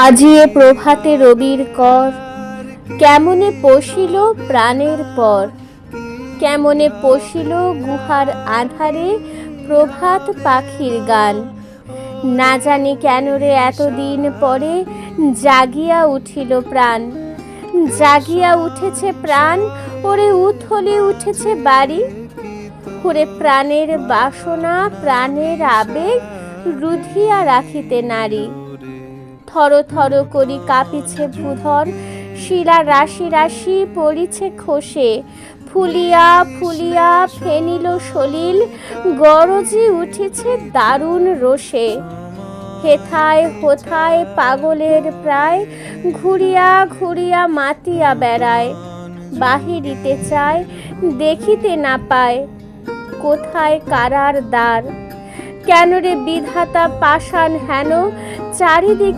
আজি এ প্রভাতে রবির কর, কেমনে পশিল প্রাণের পর। কেমনে পশিল গুহার আধারে প্রভাত পাখির গান। না জানি কেন রে এতদিন পরে জাগিয়া উঠিল প্রাণ। জাগিয়া উঠেছে প্রাণ, ওরে উথলে উঠেছে বাড়ি। ওরে প্রাণের বাসনা প্রাণের আবেগ রুধিয়া রাখিতে নারী। থর থর করি কাঁপিছে ভূধর, শিলা রাশি রাশি পড়িছে খসে। ফুলিয়া ফুলিয়া ফেনিল সলিল, গরজি উঠেছে দারুণ রোষে। হেথায় হোথায় পাগলের প্রায়, ঘুরিয়া ঘুরিয়া মাতিয়া বেড়ায়। বাহিরিতে চায় দেখিতে না পায়, কোথায় কারার দ্বার। কেন রে বিধাতা পাষাণ হেন চারিদিকে